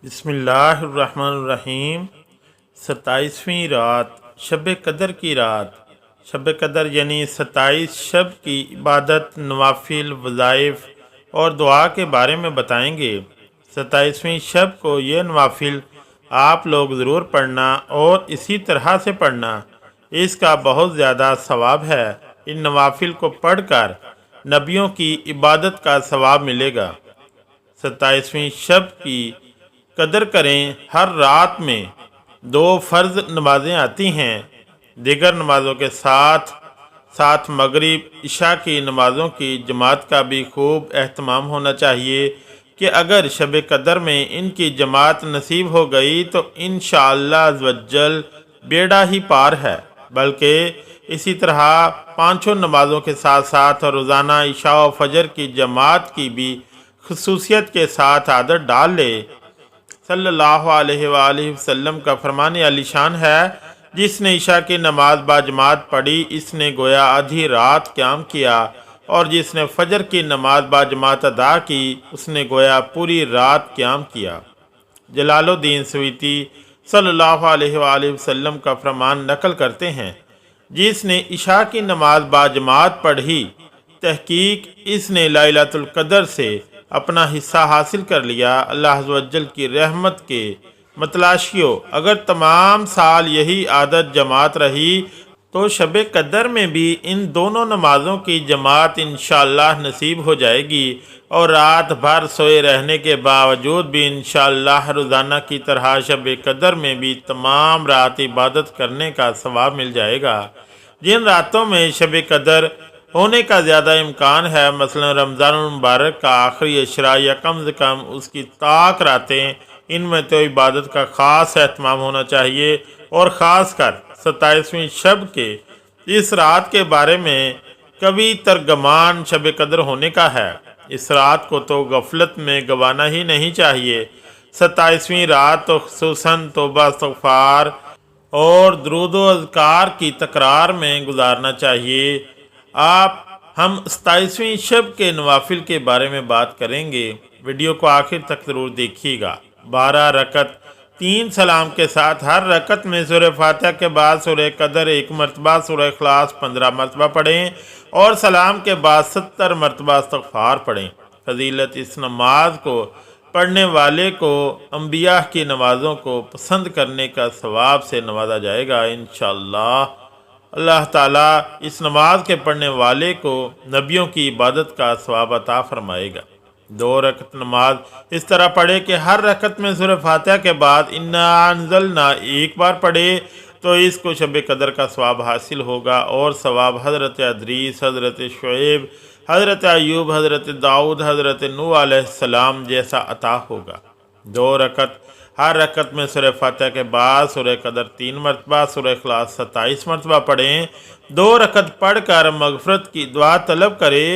بسم اللہ الرحمن الرحیم۔ 27ویں رات شب قدر کی رات۔ شب قدر یعنی 27 شب کی عبادت، نوافل، وظائف اور دعا کے بارے میں بتائیں گے۔ 27ویں شب کو یہ نوافل آپ لوگ ضرور پڑھنا اور اسی طرح سے پڑھنا، اس کا بہت زیادہ ثواب ہے۔ ان نوافل کو پڑھ کر نبیوں کی عبادت کا ثواب ملے گا۔ 27ویں شب کی قدر کریں۔ ہر رات میں 2 فرض نمازیں آتی ہیں، دیگر نمازوں کے ساتھ ساتھ مغرب عشاء کی نمازوں کی جماعت کا بھی خوب اہتمام ہونا چاہیے کہ اگر شب قدر میں ان کی جماعت نصیب ہو گئی تو انشاءاللہ عزوجل بیڑا ہی پار ہے، بلکہ اسی طرح 5 نمازوں کے ساتھ ساتھ روزانہ عشاء و فجر کی جماعت کی بھی خصوصیت کے ساتھ عادت ڈال لے۔ صلی اللہ علیہ وآلہ وسلم کا فرمان علی شان ہے، جس نے عشاء کی نماز باجماعت پڑھی اس نے گویا آدھی رات قیام کیا، اور جس نے فجر کی نماز باجماعت ادا کی اس نے گویا پوری رات قیام کیا۔ جلال الدین سویتی صلی اللہ علیہ وآلہ وسلم کا فرمان نقل کرتے ہیں، جس نے عشاء کی نماز باجماعت پڑھی تحقیق اس نے لیلۃ القدر سے اپنا حصہ حاصل کر لیا۔ اللہ عز و جل کی رحمت کے متلاشیوں، اگر تمام سال یہی عادت جماعت رہی تو شب قدر میں بھی ان دونوں نمازوں کی جماعت انشاءاللہ نصیب ہو جائے گی، اور رات بھر سوئے رہنے کے باوجود بھی انشاءاللہ روزانہ کی طرح شب قدر میں بھی تمام رات عبادت کرنے کا ثواب مل جائے گا۔ جن راتوں میں شب قدر ہونے کا زیادہ امکان ہے، مثلا رمضان المبارک کا آخری عشرہ یا کم از کم اس کی طاق راتیں، ان میں تو عبادت کا خاص اہتمام ہونا چاہیے، اور خاص کر 27ویں شب کے اس رات کے بارے میں کبھی ترگمان شب قدر ہونے کا ہے۔ اس رات کو تو غفلت میں گوانا ہی نہیں چاہیے۔ 27ویں رات تو خصوصاً توبہ استغفار اور درود و اذکار کی تکرار میں گزارنا چاہیے۔ ہم 27ویں شب کے نوافل کے بارے میں بات کریں گے، ویڈیو کو آخر تک ضرور دیکھیے گا۔ 12 رکعت 3 سلام کے ساتھ، ہر رکعت میں سورہ فاتحہ کے بعد سورہ قدر 1 مرتبہ، سورہ اخلاص 15 مرتبہ پڑھیں، اور سلام کے بعد 70 مرتبہ استغفار پڑھیں۔ فضیلت: اس نماز کو پڑھنے والے کو انبیاء کی نمازوں کو پسند کرنے کا ثواب سے نوازا جائے گا انشاءاللہ۔ اللہ تعالیٰ اس نماز کے پڑھنے والے کو نبیوں کی عبادت کا ثواب عطا فرمائے گا۔ 2 رکعت نماز اس طرح پڑھے کہ ہر رکعت میں سورہ فاتحہ کے بعد انا انزلنا ایک بار پڑھے تو اس کو شب قدر کا ثواب حاصل ہوگا، اور ثواب حضرت ادریس، حضرت شعیب، حضرت ایوب، حضرت داؤد، حضرت نوح علیہ السلام جیسا عطا ہوگا۔ 2 رکعت ہر رکعت میں سورہ فاتحہ کے بعد سورہ قدر 3 مرتبہ، سورہ اخلاص 27 مرتبہ پڑھیں۔ 2 رکعت پڑھ کر مغفرت کی دعا طلب کرے۔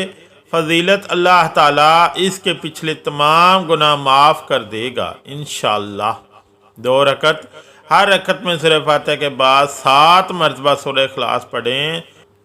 فضیلت: اللہ تعالیٰ اس کے پچھلے تمام گناہ معاف کر دے گا انشاءاللہ۔ 2 رکعت ہر رکعت میں سورہ فاتحہ کے بعد 7 مرتبہ سورہ اخلاص پڑھیں۔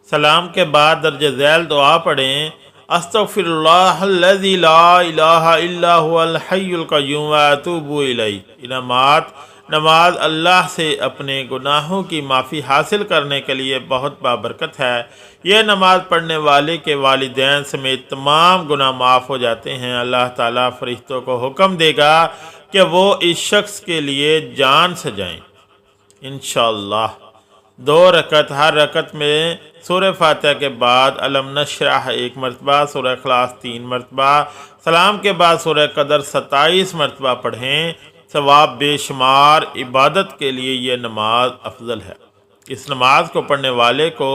سلام کے بعد درج ذیل دعا پڑھیں، استغفر اللہ الذی لا الہ الا هو الحی القیوم واتوب الیہ۔ انعامات: نماز اللہ سے اپنے گناہوں کی معافی حاصل کرنے کے لیے بہت بابرکت ہے۔ یہ نماز پڑھنے والے کے والدین سمیت تمام گناہ معاف ہو جاتے ہیں۔ اللہ تعالیٰ فرشتوں کو حکم دے گا کہ وہ اس شخص کے لیے جان سجائیں انشاءاللہ۔ 2 رکعت ہر رکعت میں سورہ فاتحہ کے بعد علم نشرح 1 مرتبہ، سورہ اخلاص 3 مرتبہ، سلام کے بعد سورہ قدر 27 مرتبہ پڑھیں۔ ثواب بے شمار، عبادت کے لیے یہ نماز افضل ہے۔ اس نماز کو پڑھنے والے کو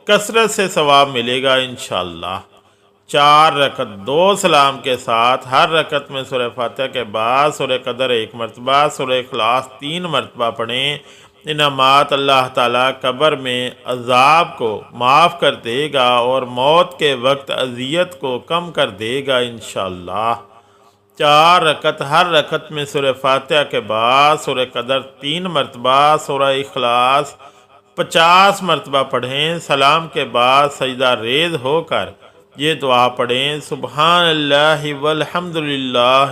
کثرت سے ثواب ملے گا انشاءاللہ۔ 4 رکعت 2 سلام کے ساتھ، ہر رکعت میں سورہ فاتحہ کے بعد سورہ قدر 1 مرتبہ، سورہ اخلاص 3 مرتبہ پڑھیں۔ انعامات: اللہ تعالیٰ قبر میں عذاب کو معاف کر دے گا اور موت کے وقت اذیت کو کم کر دے گا انشاءاللہ۔ 4 رکعت ہر رکعت میں سورہ فاتحہ کے بعد سورہ قدر 3 مرتبہ، سورہ اخلاص 50 مرتبہ پڑھیں۔ سلام کے بعد سجدہ ریز ہو کر یہ دعا پڑھیں، سبحان اللہ والحمد للہ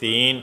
3,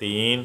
3,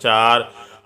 4,